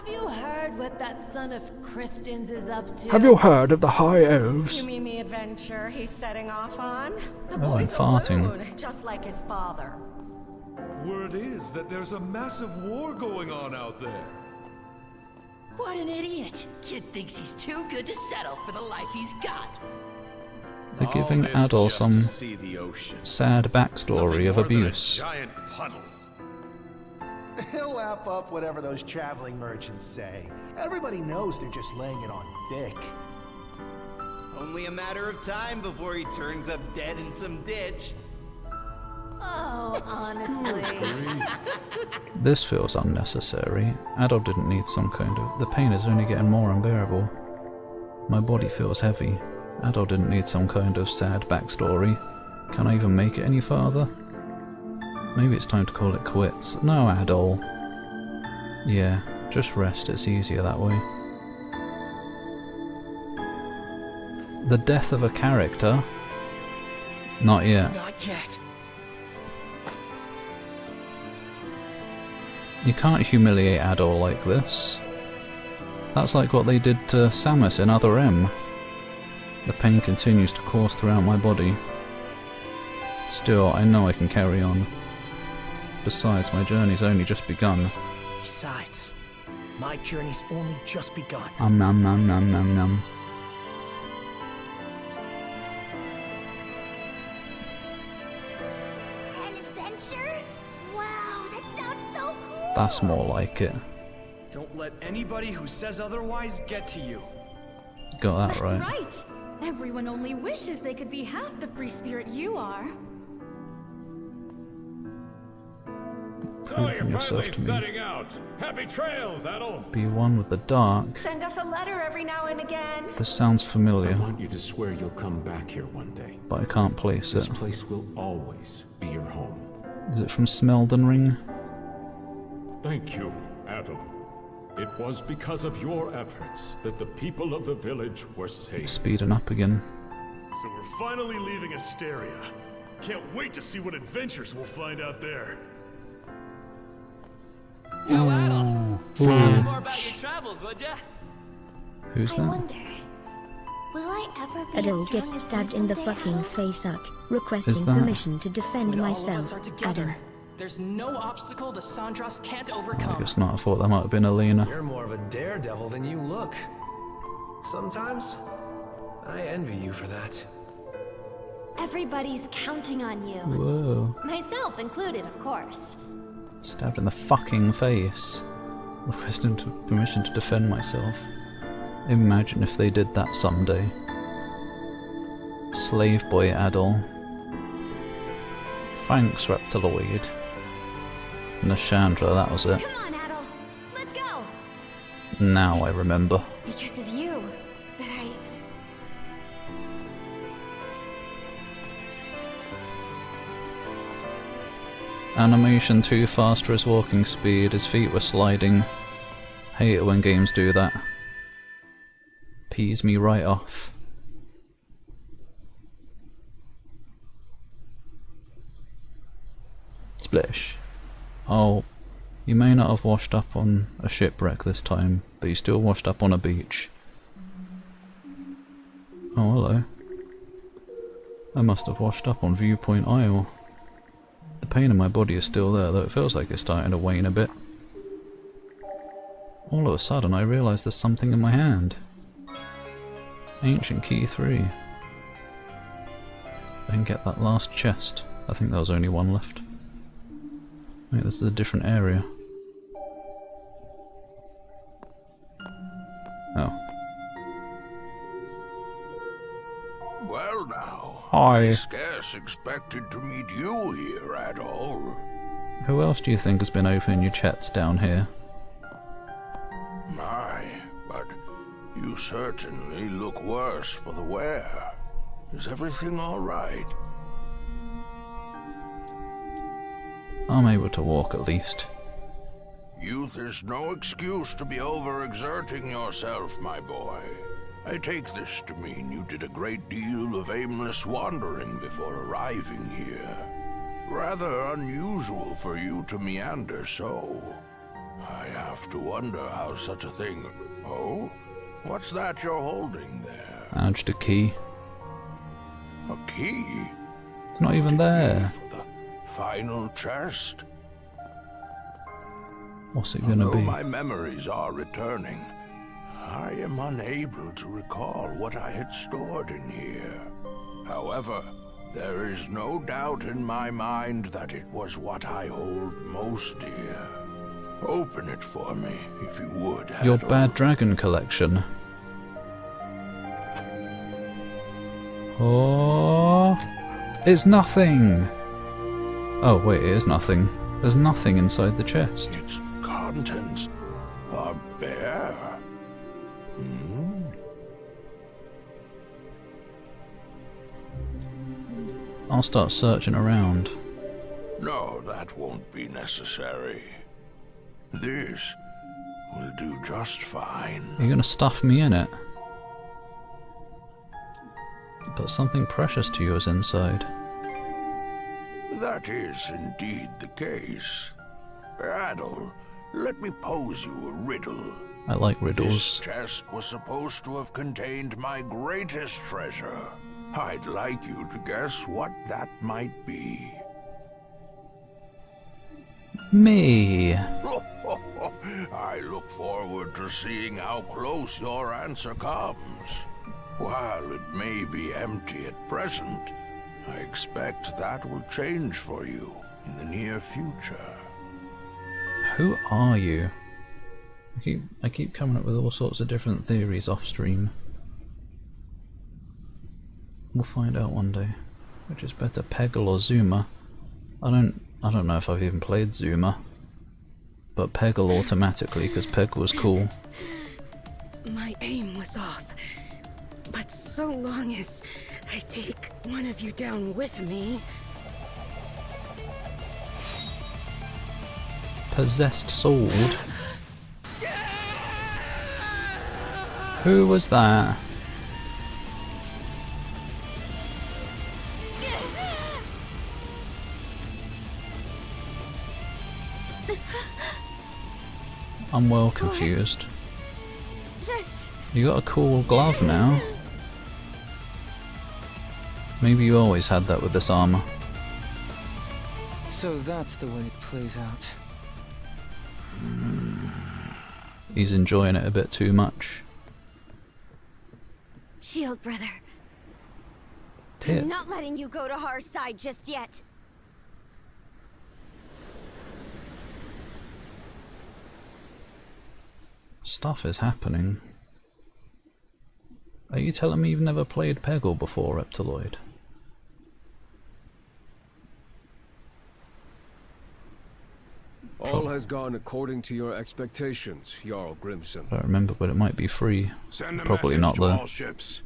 Have you heard what that son of Kristen's is up to? Have you heard of the High Elves? You mean the adventure he's setting off on? The Oh, I'm boy's farting. alone, just like his father. Word is that there's a massive war going on out there. What an idiot! Kid thinks he's too good to settle for the life he's got. They're giving All this Adol just some to see the ocean. sad backstory Nothing of more than a abuse. giant puddle. He'll lap up whatever those traveling merchants say. Everybody knows they're just laying it on thick. Only a matter of time before he turns up dead in some ditch. Oh, honestly. This feels unnecessary. Adol didn't need some kind of... The pain is only getting more unbearable. My body feels heavy. Adol didn't need some kind of sad backstory. Can I even make it any farther? Maybe it's time to call it quits. No, Adol. Yeah, just rest. It's easier that way. The death of a character? Not yet. Not yet. You can't humiliate Adol like this. That's like what they did to Samus in Other M. The pain continues to course throughout my body. Still, I know I can carry on. Besides, my journey's only just begun. Besides, my journey's only just begun. Nom nom nom nom nom. An adventure? Wow, that sounds so cool! That's more like it. Don't let anybody who says otherwise get to you. Got that That's right. right. Everyone only wishes they could be half the free spirit you are. So Prove you're yourself finally to me. setting out. Happy trails, Adol. Be one with the dark. Send us a letter every now and again. This sounds I familiar, want you to swear you'll come back here one day. but I can't place This it. place will always be your home. Is it from Smelden Ring? Thank you, Adol. It was because of your efforts that the people of the village were saved. Speeding up again. So we're finally leaving Asteria. Can't wait to see what adventures we'll find out there. Yo, Adol. Tell me more about your travels, would ya? Who's I that? wonder, will I ever be Adol as strong gets as stabbed him in the someday, fucking Adol? face up, Is requesting that- permission to defend When all of myself. us are together, Adam. there's no obstacle the Sandras can't I overcome. guess not. I thought that might have been Alina. You're more of a daredevil than you look. Sometimes, I envy you for that. Everybody's counting on you. Whoa. Myself included, of course. Stabbed in the fucking face. Requesting permission to defend myself. Imagine if they did that someday. Slave boy Adol. Thanks, Reptiloid. Nashandra, that was it. Come on, Adol. Let's go. Now I remember. Because of you that I... Animation too fast for his walking speed, his feet were sliding. Hate it when games do that. Pees me right off. Splish. Oh, you may not have washed up on a shipwreck this time, but you still washed up on a beach. Oh, hello. I must have washed up on Viewpoint Isle. The pain in my body is still there, though it feels like it's starting to wane a bit. All of a sudden I realise there's something in my hand. Ancient Key 3. I can get that last chest. I think there was only one left. Wait, this is a different area. Oh. Well now, Hi. I scarce expected to meet you here at all. Who else do you think has been opening your chats down here? My, but you certainly look worse for the wear. Is everything all right? I'm able to walk at least. Youth is no excuse to be overexerting yourself, my boy. I take this to mean you did a great deal of aimless wandering before arriving here. Rather unusual for you to meander so. I have to wonder how such a thing... Oh? What's that you're holding there? Just a key. A key? It's not even there. For the final chest? What's it gonna Although be? my memories are returning, I am unable to recall what I had stored in here. However, there is no doubt in my mind that it was what I hold most dear. Open it for me, if you would, Your Adol. Bad Dragon collection. Oh, it's nothing. Oh wait, it is nothing. There's nothing inside the chest. Its contents are bare. I'll start searching around. No, that won't be necessary. This will do just fine. You're gonna stuff me in it. But something precious to you is inside. That is indeed the case. Adol, let me pose you a riddle. I like This riddles. chest was supposed to have contained my greatest treasure. I'd like you to guess what that might be. Me. I look forward to seeing how close your answer comes. While it may be empty at present, I expect that will change for you in the near future. Who are you? I keep coming up with all sorts of different theories off stream. We'll find out one day. Which is better, Peggle or Zuma? I don't know if I've even played Zuma. But Peggle automatically, because Peggle was cool. My aim was off. But so long as I take one of you down with me... Possessed sword? Who was that? I'm well confused. You got a cool glove now. Maybe you always had that with this armor. So that's the way it plays out. He's enjoying it a bit too much. Shield brother. Tit. I'm not letting you go to our side just yet. Stuff is happening. Are you telling me you've never played Peggle before, Reptiloid? All has gone according to your expectations, Jarl Grimson. I don't remember, but it might be free. Send a Probably message not to though. all ships.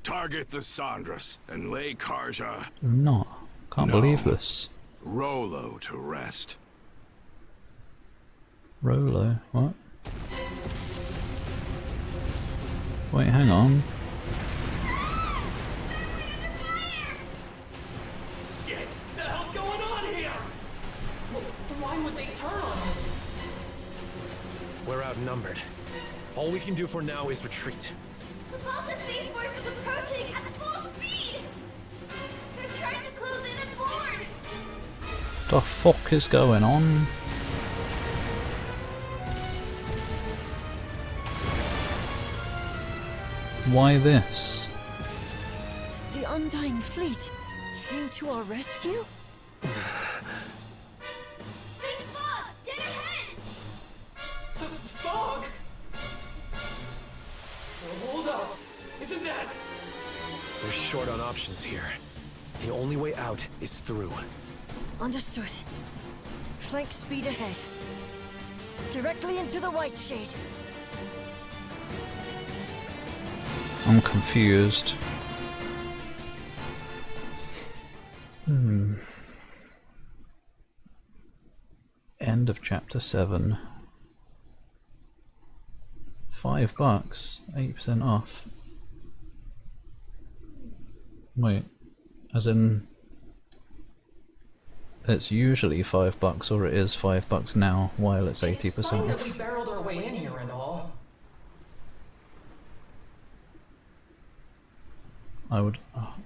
Target the Sandras and lay Karja Not. Can't No. believe this. Rolo to rest. Rolo? What? Wait, hang on. Shit! The hell's going on here? Why would they turn on us? We're outnumbered. All we can do for now is retreat. The Baltic force is approaching at full speed! They're trying to close in and board! The fuck is going on? Why this? The Undying Fleet came to our rescue? Big fog! Dead ahead! The fog! Hold up! Isn't that... We're short on options here. The only way out is through. Understood. Flank speed ahead. Directly into the White Shade. I'm confused. End of chapter 7. $5, 8% off. Wait, as in It's usually $5, or it is $5 now, while it's 80% It's fine that off. we barreled our way in here and all.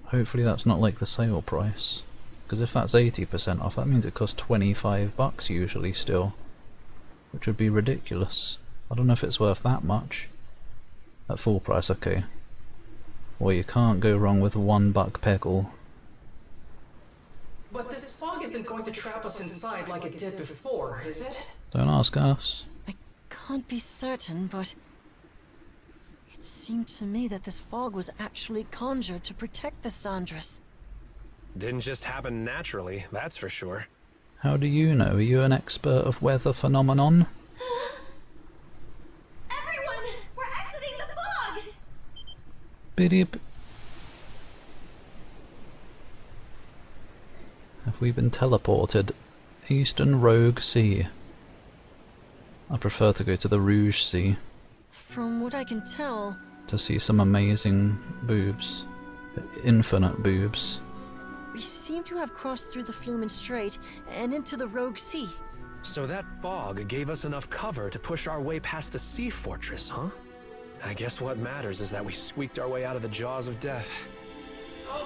Hopefully that's not like the sale price. Because if that's 80% off, that means it costs $25 usually still. Which would be ridiculous. I don't know if it's worth that much. At full price, okay. Well, you can't go wrong with $1 Peggle. But this fog isn't going to trap us inside like it did before, is it? Don't ask us. Can't be certain, but it seemed to me that this fog was actually conjured to protect the Sandras. Didn't just happen naturally, that's for sure. How do you know? Are you an expert of weather phenomenon? Everyone! We're exiting the fog! Bidip. Have we been teleported? Eastern Rogue Sea. I prefer to go to the Rouge Sea From what I can tell, to see some amazing boobs. Infinite boobs. we seem to have crossed through the Flumen Strait and into the Rogue Sea. So that fog gave us enough cover to push our way past the sea fortress, huh? I guess what matters is that we squeaked our way out of the jaws of death.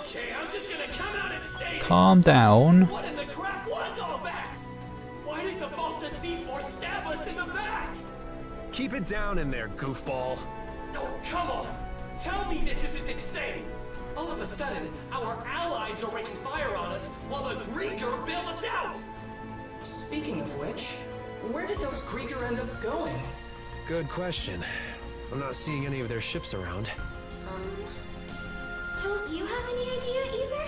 Okay, I'm just gonna come out and say it. Calm down. What in the crap was all that? Why did the Volta C4 stab us in the back? Keep it down in there, goofball. Oh, come on! Tell me this isn't insane! All of a sudden, our allies are raining fire on us while the Grieger bail us out! Speaking of which, where did those Grieger end up going? Good question. I'm not seeing any of their ships around. Don't you have any idea, Easer?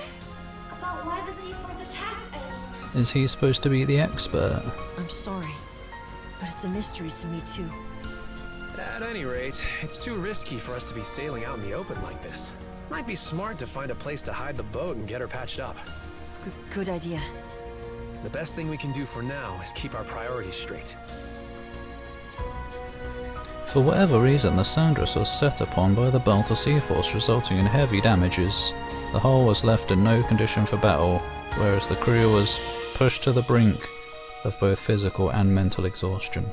About why the C4s attacked, I mean? Is he supposed to be the expert? I'm sorry, but it's a mystery to me too. At any rate, it's too risky for us to be sailing out in the open like this. Might be smart to find a place to hide the boat and get her patched up. Good idea. The best thing we can do for now is keep our priorities straight. For whatever reason, the Sandras was set upon by the Balta Sea Force, resulting in heavy damages. The hull was left in no condition for battle, whereas the crew was pushed to the brink of both physical and mental exhaustion.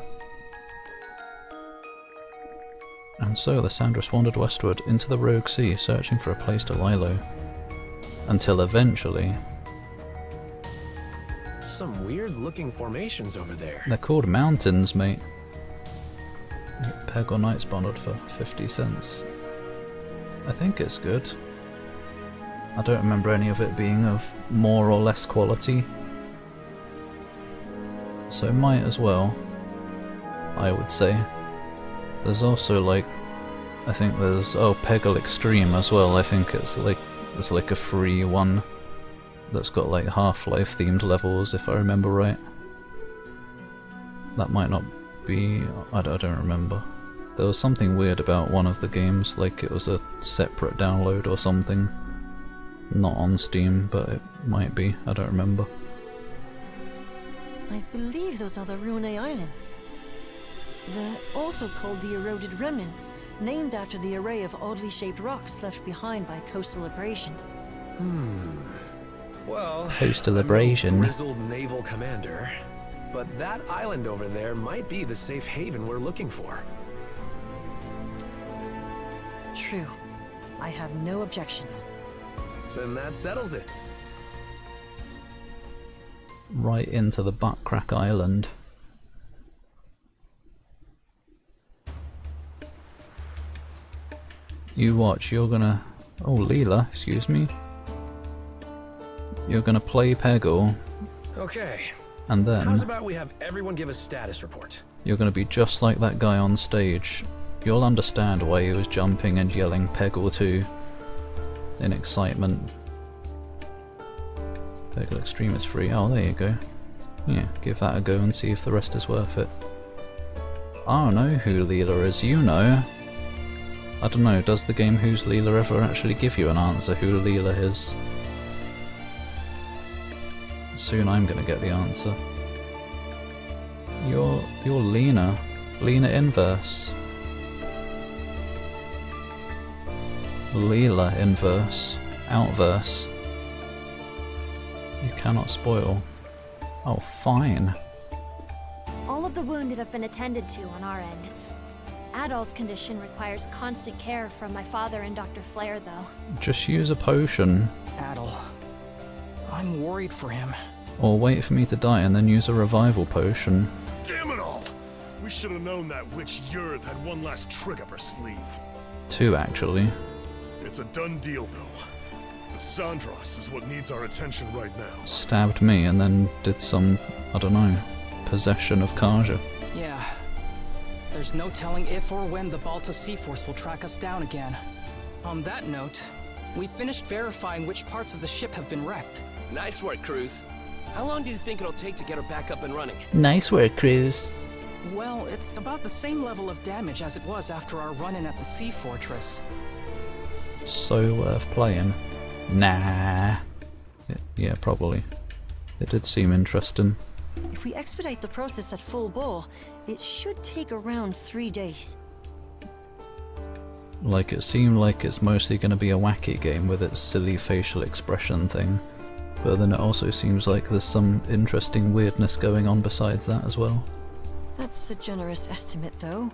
And so the Sandras wandered westward into the Rogue Sea, searching for a place to lie low. Until eventually... Some weird-looking formations over there. They're called mountains, mate. Peggle Knights bundled for 50 cents. I think it's good. I don't remember any of it being of more or less quality. So might as well, I would say. There's also like, I think there's, Peggle Extreme as well. I think it's like a free one that's got like Half-Life themed levels, if I remember right. That might not be, I don't remember. There was something weird about one of the games, like it was a separate download or something. Not on Steam, but it might be, I don't remember. I believe those are the Rune Islands. They're also called the Eroded Remnants, named after the array of oddly shaped rocks left behind by coastal abrasion. Well, Coastal abrasion. I'm no grizzled naval commander, but that island over there might be the safe haven we're looking for. True. I have no objections. Then that settles it. Right into the Buttcrack Island. You watch, you're gonna... Oh, Leela, excuse me. You're gonna play Peggle. Okay. And then... How's about we have everyone give a status report? You're gonna be just like that guy on stage. You'll understand why he was jumping and yelling Peggle 2 in excitement. Peggle Extreme is free. Oh, there you go. Yeah, give that a go and see if the rest is worth it. I don't know who Leela is, you know. I don't know, does the game Who's Leela ever actually give you an answer who Leela is? Soon I'm gonna get the answer. You're Lena. Lena Inverse. Leela Inverse. Outverse. You cannot spoil. Oh, fine. All of the wounded have been attended to on our end. Adol's condition requires constant care from my father and Dr. Flare, though. Just use a potion. Adol. I'm worried for him. Or wait for me to die and then use a revival potion. Damn it all! We should have known that witch Yurth had one last trick up her sleeve. 2, actually. It's a done deal, though. The Sandros is what needs our attention right now. Stabbed me and then did some, I don't know, possession of Kaja. Yeah. There's no telling if or when the Balta Sea Force will track us down again. On that note, we finished verifying which parts of the ship have been wrecked. Nice work, Cruz. How long do you think it'll take to get her back up and running? Nice work, Cruz. Well, it's about the same level of damage as it was after our run-in at the Sea Fortress. So worth playing. Nah. Yeah, probably. It did seem interesting. If we expedite the process at full bore, it should take around 3 days. Like, it seemed like it's mostly going to be a wacky game with its silly facial expression thing. But then it also seems like there's some interesting weirdness going on besides that as well. That's a generous estimate, though,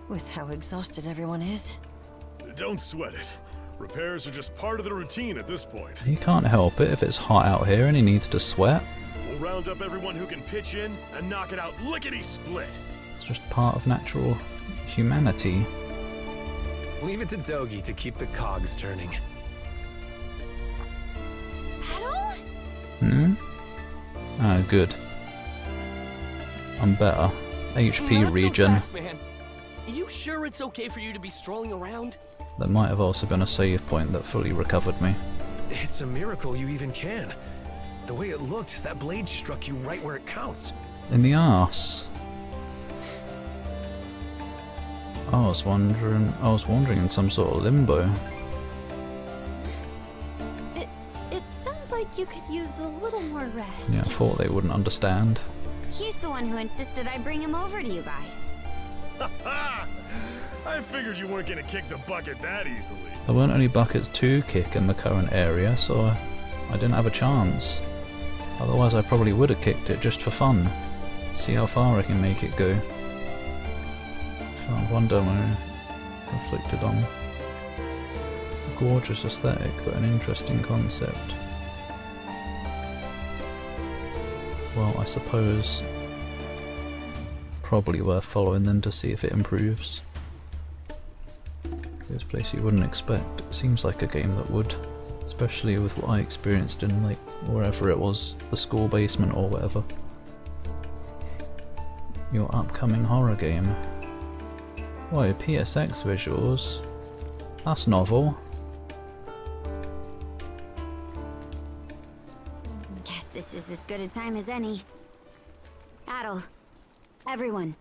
with how exhausted everyone is. Don't sweat it. Repairs are just part of the routine at this point. He can't help it if it's hot out here and he needs to sweat. We'll round up everyone who can pitch in and knock it out lickety-split. It's just part of natural humanity. Leave it to Dogi to keep the cogs turning. Adol? Hmm? Ah, good. I'm better. HP Not regen. So fast, man. Are you sure it's okay for you to be strolling around? There might have also been a save point that fully recovered me. It's a miracle you even can. The way it looked, that blade struck you right where it counts. In the arse. I was wandering in some sort of limbo. It sounds like you could use a little more rest. Yeah, I thought they wouldn't understand. He's the one who insisted I bring him over to you guys. I figured you weren't gonna kick the bucket that easily. There weren't any buckets to kick in the current area, so I didn't have a chance. Otherwise I probably would have kicked it just for fun. See how far I can make it go. Found one demo reflected on a gorgeous aesthetic but an interesting concept. Well, I suppose probably worth following then to see if it improves. This place you wouldn't expect. It seems like a game that would, especially with what I experienced in like wherever it was, the school basement or whatever. Your upcoming horror game. Whoa, PSX visuals. That's novel. Guess this is as good a time as any. Adol, everyone,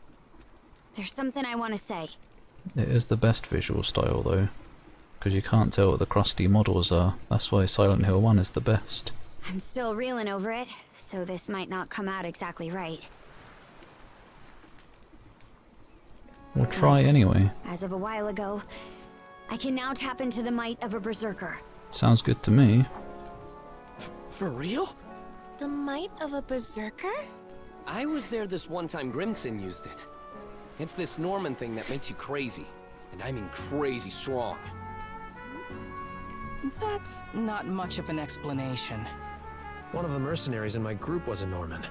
there's something I want to say. It is the best visual style though, because you can't tell what the crusty models are. That's why Silent Hill 1 is the best. I'm still reeling over it, so this might not come out exactly right. We'll try anyway. As of a while ago, I can now tap into the might of a berserker. Sounds good to me. For real? The might of a berserker? I was there this one time Grimson used it. It's this Norman thing that makes you crazy. And I mean crazy strong. That's not much of an explanation. One of the mercenaries in my group was a Norman.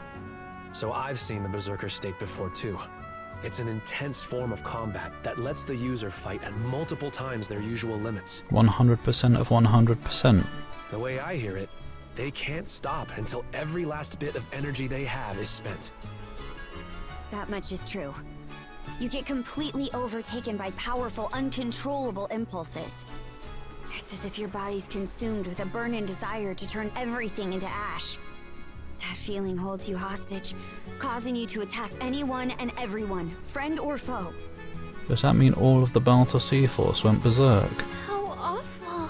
So I've seen the Berserker state before too. It's an intense form of combat that lets the user fight at multiple times their usual limits. 100% of 100%. The way I hear it, they can't stop until every last bit of energy they have is spent. That much is true. You get completely overtaken by powerful, uncontrollable impulses. It's as if your body's consumed with a burning desire to turn everything into ash. That feeling holds you hostage, causing you to attack anyone and everyone, friend or foe. Does that mean all of the Balta Sea Force went berserk? How awful.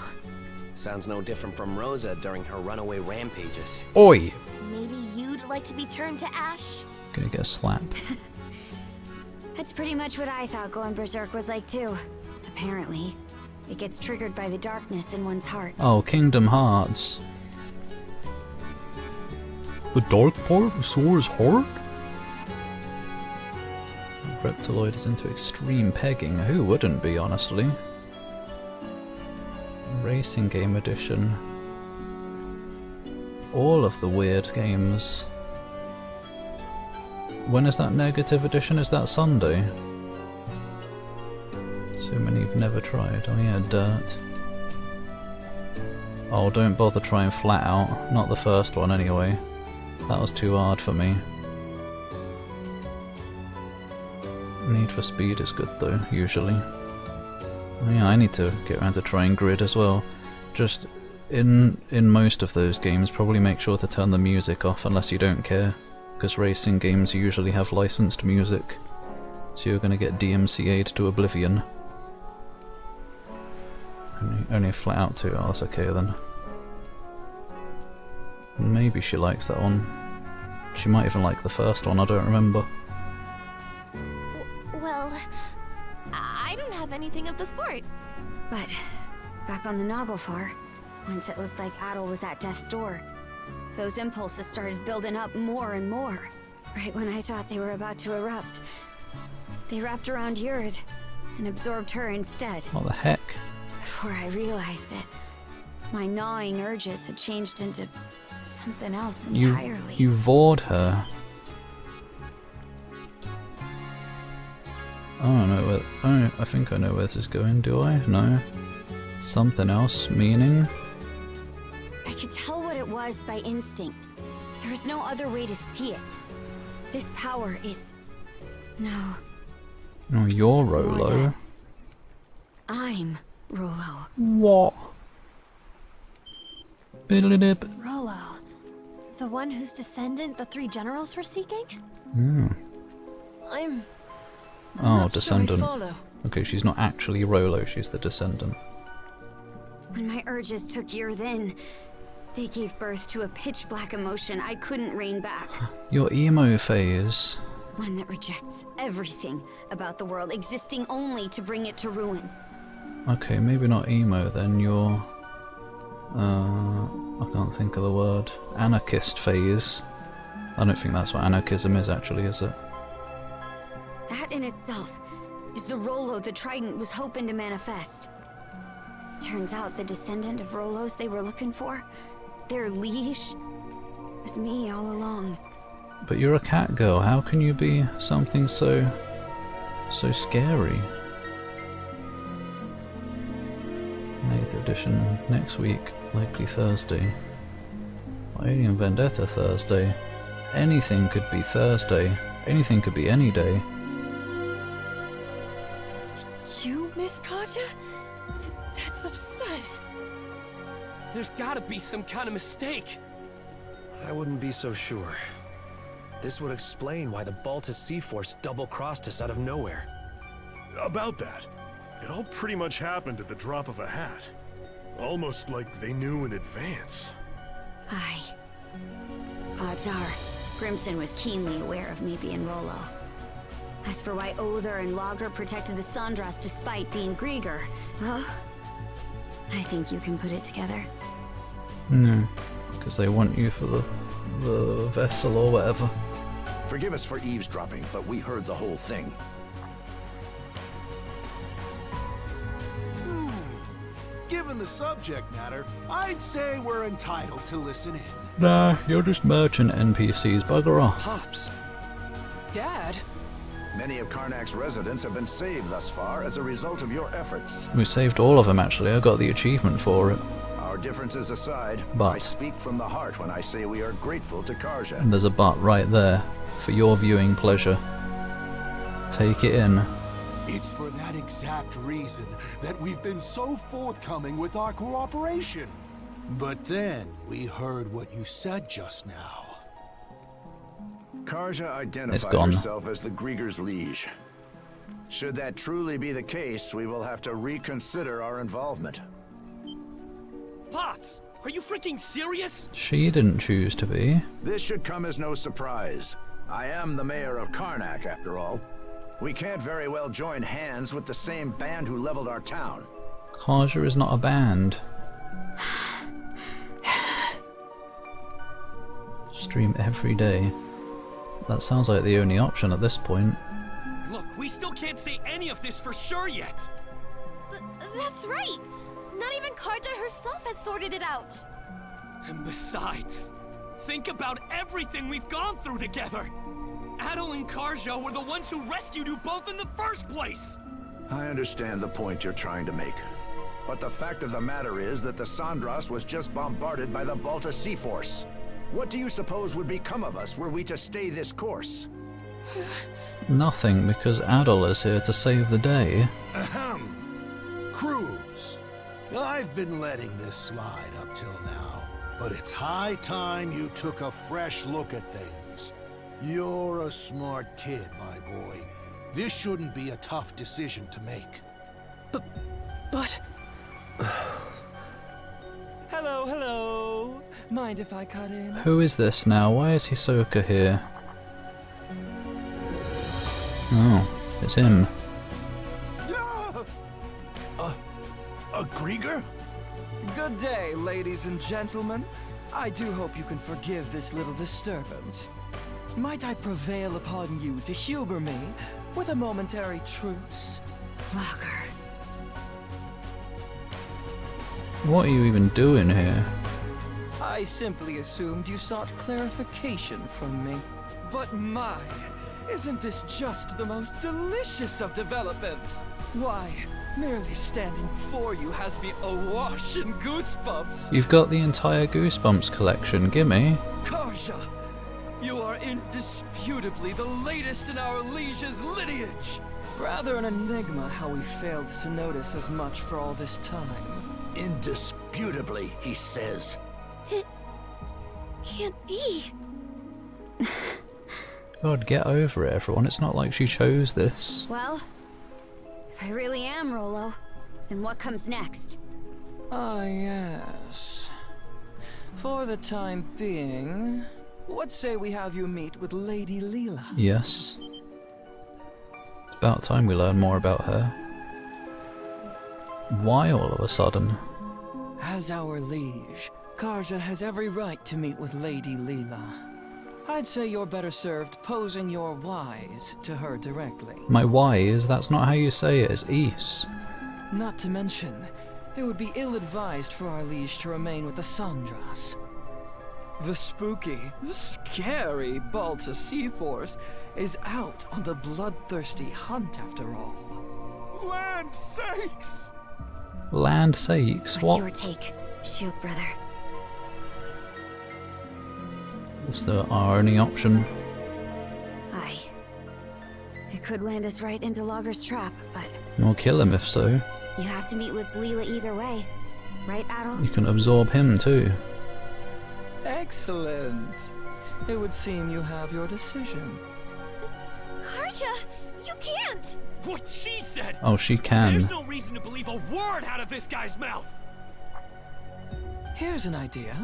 Sounds no different from Rosa during her runaway rampages. Oi! Maybe you'd like to be turned to ash? Gonna get a slap. That's pretty much what I thought going berserk was like too. Apparently, it gets triggered by the darkness in one's heart. Oh, Kingdom Hearts. The dark part of Sora's heart? Reptiloid is into extreme pegging. Who wouldn't be, honestly? Racing game edition. All of the weird games. When is that negative edition? Is that Sunday? So many you've never tried. Oh yeah, Dirt. Oh, don't bother trying Flat Out. Not the first one anyway. That was too hard for me. Need for Speed is good though, usually. Oh yeah, I need to get around to trying Grid as well. Just in most of those games, probably make sure to turn the music off unless you don't care, because racing games usually have licensed music, so you're gonna get DMCA'd to oblivion. Only Flat Out 2, oh that's okay then. Maybe she likes that one. She might even like the first one, I don't remember. Well, I don't have anything of the sort. But back on the Naglfar, once it looked like Adol was at death's door, those impulses started building up more and more. Right when I thought they were about to erupt, they wrapped around Yurd and absorbed her instead. What the heck? Before I realized it, my gnawing urges had changed into something else entirely. You vored her. I don't know where. I think I know where this is going. Do I? No. Something else. Meaning? I could tell what it was by instinct. There was no other way to see it. This power is... No. Oh, you're It's more Rolo. that I'm Rolo. What? Biddly-dip. Rolo. The one whose descendant the three generals were seeking? Hmm. I'm... Oh, not sure I descendant. follow. Okay, she's not actually Rolo, she's the descendant. When my urges took Yurd in, they gave birth to a pitch-black emotion I couldn't rein back. Your emo phase. One that rejects everything about the world, existing only to bring it to ruin. Okay, maybe not emo then, you're... I can't think of the word. Anarchist phase. I don't think that's what anarchism is actually, is it? That in itself is the Rolo the Trident was hoping to manifest. Turns out the descendant of Rolos they were looking for, their liege, was me all along. But you're a cat girl, how can you be something so scary? 8th edition next week, likely Thursday. Alien Vendetta Thursday. Anything could be Thursday. Anything could be any day. You, Miss Katja? That's absurd. There's gotta be some kind of mistake. I wouldn't be so sure. This would explain why the Baltus Sea Force double-crossed us out of nowhere. About that, it all pretty much happened at the drop of a hat. Almost like they knew in advance. Aye. Odds are, Grimson was keenly aware of me being Rolo. As for why Other and Lager protected the Sandras despite being Grieger, well, I think you can put it together. No, because they want you for the vessel or whatever. Forgive us for eavesdropping, but we heard the whole thing. Given the subject matter, I'd say we're entitled to listen in. Nah, you're just merchant NPCs, bugger off. Pops. Dad? Many of Karnak's residents have been saved thus far as a result of your efforts. We saved all of them actually, I got the achievement for it. Our differences aside, But I speak from the heart when I say we are grateful to Karja. And there's a but right there, for your viewing pleasure. Take it in. It's for that exact reason that we've been so forthcoming with our cooperation. But then we heard what you said just now. Karja identified gone. herself as the Grieger's liege. Should that truly be the case, we will have to reconsider our involvement. Pops, are you freaking serious? She didn't choose to be. This should come as no surprise. I am the mayor of Karnak, after all. We can't very well join hands with the same band who leveled our town. Karja is not a band. Just stream every day. That sounds like the only option at this point. Look, we still can't say any of this for sure yet. That's right! Not even Karja herself has sorted it out! And besides, think about everything we've gone through together! Adol and Karja were the ones who rescued you both in the first place! I understand the point you're trying to make. But the fact of the matter is that the Sandras was just bombarded by the Balta Sea Force. What do you suppose would become of us were we to stay this course? Nothing, because Adol is here to save the day. Ahem. Cruz. I've been letting this slide up till now, but it's high time you took a fresh look at things. You're a smart kid, my boy. This shouldn't be a tough decision to make. But... Hello. Mind if I cut in? Who is this now? Why is Hisoka here? Oh, it's him. A Krieger? Good day, ladies and gentlemen. I do hope you can forgive this little disturbance. Might I prevail upon you to humor me with a momentary truce? Vlogger. What are you even doing here? I simply assumed you sought clarification from me. But my, isn't this just the most delicious of developments? Why, merely standing before you has me awash in goosebumps. You've got the entire Goosebumps collection, gimme. Karja, you are indisputably the latest in our liege's lineage. Rather an enigma how we failed to notice as much for all this time. Indisputably, he says. It can't be. God, get over it, everyone. It's not like she chose this. Well, if I really am Rolo, then what comes next? Ah, yes. For the time being, what say we have you meet with Lady Leela? Yes. It's about time we learn more about her. Why all of a sudden? As our liege, Karja has every right to meet with Lady Leela. I'd say you're better served posing your whys to her directly. My whys? That's not how you say it, it's Is. Not to mention, it would be ill-advised for our liege to remain with the Sandras. The spooky, scary Balta Sea Force is out on the bloodthirsty hunt after all. Land sakes! Land sakes? What's What? your take, Shield Brother? It's our only option. Aye. It could land us right into Logger's trap, but... We'll kill him if so. You have to meet with Leela either way. Right, Adol? You can absorb him too. Excellent. It would seem you have your decision. Karja! You can't! What she said! Oh, she can. There's no reason to believe a word out of this guy's mouth! Here's an idea.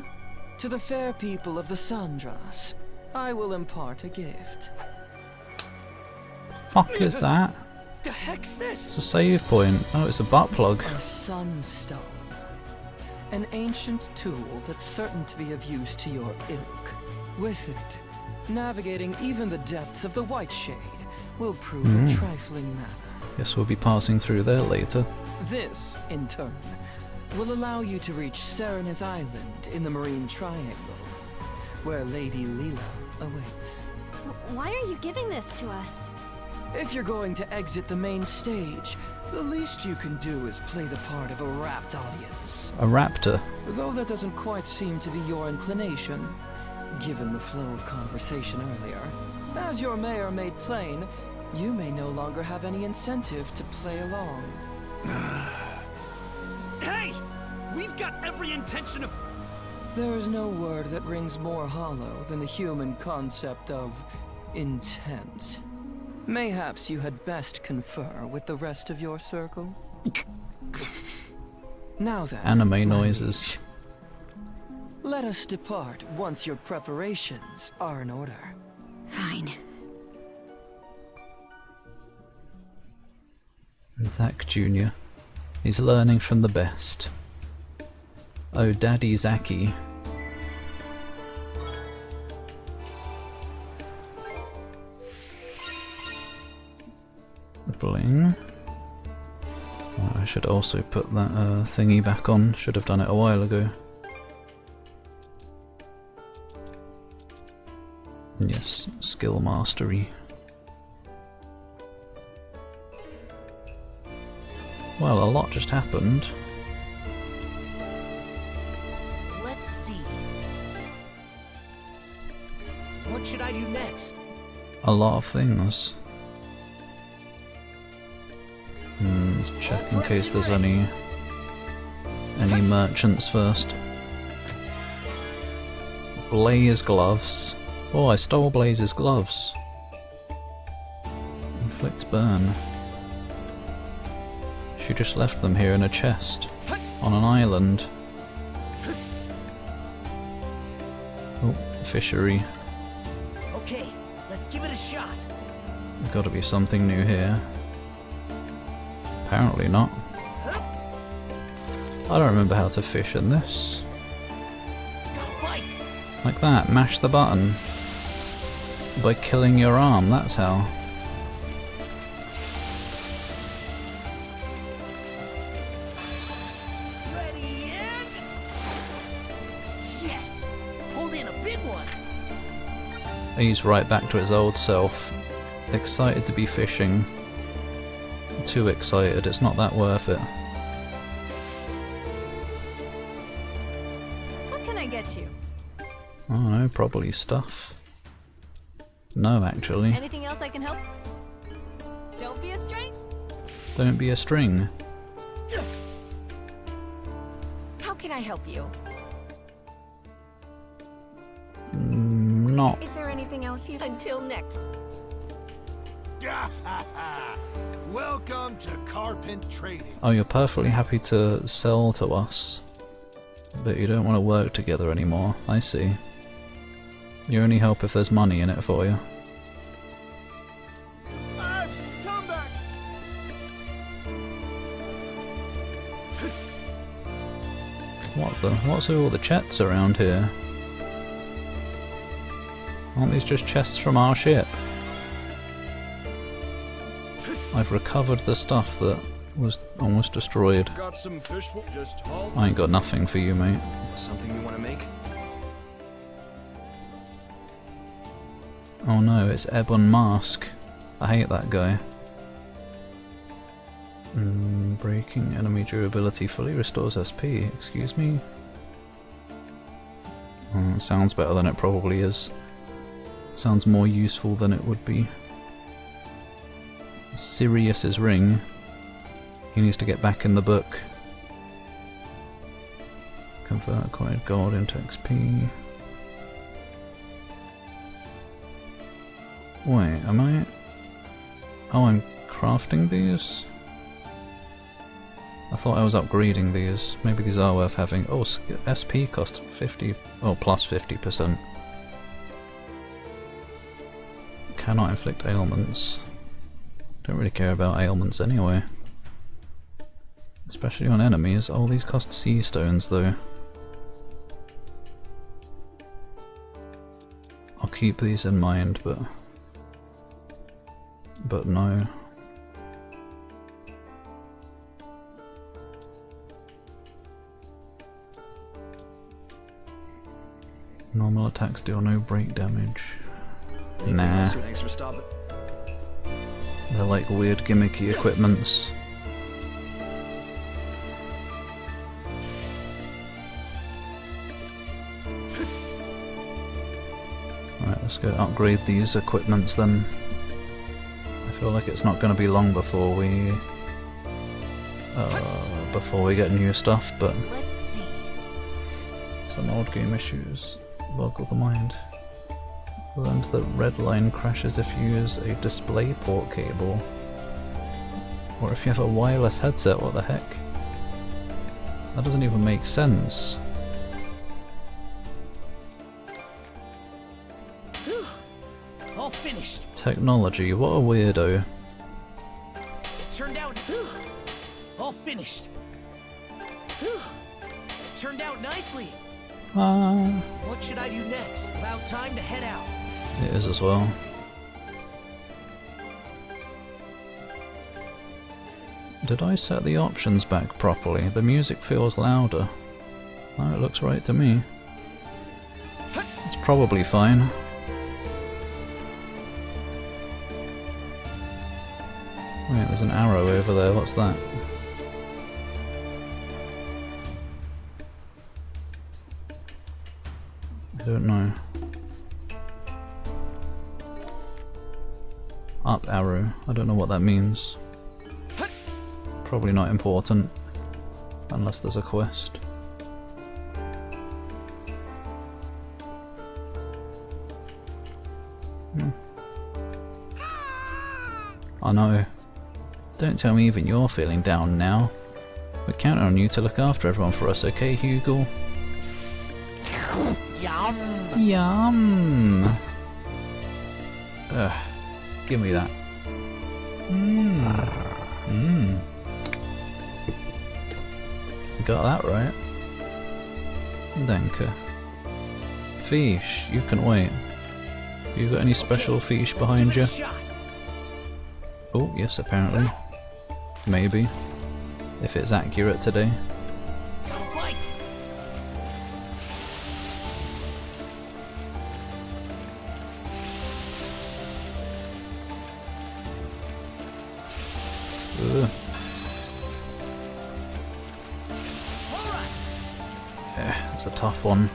To the fair people of the Sandras, I will impart a gift. Fuck is that? The heck's this? It's a save point. Oh, it's a butt plug. A sunstone. An ancient tool that's certain to be of use to your ilk. With it, navigating even the depths of the White Shade will prove a trifling matter. Guess we'll be passing through there later. This, in turn, will allow you to reach Serena's Island in the Marine Triangle, where Lady Leela awaits. Why are you giving this to us? If you're going to exit the main stage, the least you can do is play the part of a rapt audience. A raptor. Though that doesn't quite seem to be your inclination, given the flow of conversation earlier. As your mayor made plain, you may no longer have any incentive to play along. Hey! We've got every intention of... There is no word that rings more hollow than the human concept of intent. Mayhaps you had best confer with the rest of your circle? Now then, Anime noises. let us depart once your preparations are in order. Fine. Zach Jr. He's learning from the best. Oh, Daddy Zachy. Bling. I should also put that thingy back on. Should have done it a while ago. Yes, skill mastery. Well, a lot just happened. Let's see. What should I do next? A lot of things. Let's check in case there's any merchants first. Blaze gloves. Oh, I stole Blaze's gloves. Inflicts burn. She just left them here in a chest on an island. Oh, fishery. Okay, let's give it a shot. There's got to be something new here. Apparently not. I don't remember how to fish in this. Like that, mash the button. By killing your arm, that's how. Ready and... Yes! Pulled in a big one! He's right back to his old self. Excited to be fishing. Too excited, it's not that worth it. What can I get you? I don't know, probably stuff. No, actually. Anything else I can help? Don't be a string. Don't be a string. How can I help you? Not. Is there anything else you... Until next. Welcome to Carpent Trading. Oh, you're perfectly happy to sell to us, but you don't want to work together anymore. I see. You only help if there's money in it for you. Come back. What's with all the chests around here? Aren't these just chests from our ship? I've recovered the stuff that was almost destroyed. Got some fish for just I ain't got nothing for you, mate. Something you want to make? Oh no, it's Ebon Mask. I hate that guy. Breaking enemy durability fully restores SP. Excuse me? It sounds better than it probably is. Sounds more useful than it would be. Sirius's ring. He needs to get back in the book. Convert acquired gold into XP. Wait, am I... Oh, I'm crafting these? I thought I was upgrading these. Maybe these are worth having. Oh, SP cost 50... Oh, plus 50%. Cannot inflict ailments. Don't really care about ailments anyway. Especially on enemies. Oh, these cost sea stones though. I'll keep these in mind, but no. Normal attacks deal no break damage. Nah. Thanks for stopping. They're like weird gimmicky equipments. Alright, let's go upgrade these equipments then. I feel like it's not going to be long before we get new stuff, but Let's see. some old game issues boggle the mind. Learned that red line crashes if you use a display port cable. Or if you have a wireless headset, what the heck? That doesn't even make sense. All finished. Technology, what a weirdo. Turned out. All finished. Turned out nicely. What should I do next? About time to head out. It is as well. Did I set the options back properly? The music feels louder. Oh, it looks right to me. It's probably fine. Wait, there's an arrow over there. What's that? I don't know. Up arrow. I don't know what that means. Probably not important. Unless there's a quest. I know. Don't tell me even you're feeling down now. We're counting on you to look after everyone for us, okay, Hugo? Yum! Yum! Ugh. Give me that. Mmm. Mmm. Got that right. Danke. Fish, you can wait. You got any special fish behind you? Oh, yes, apparently. Maybe. If it's accurate today. Ugh. Yeah, it's a tough one.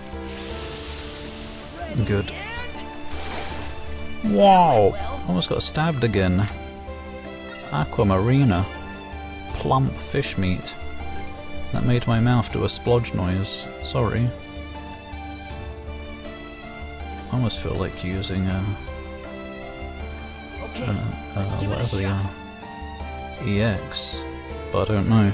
Good. Wow! Almost got stabbed again. Aquamarina. Plump fish meat. That made my mouth do a splodge noise. Sorry. I almost feel like using whatever they are. EX, but I don't know.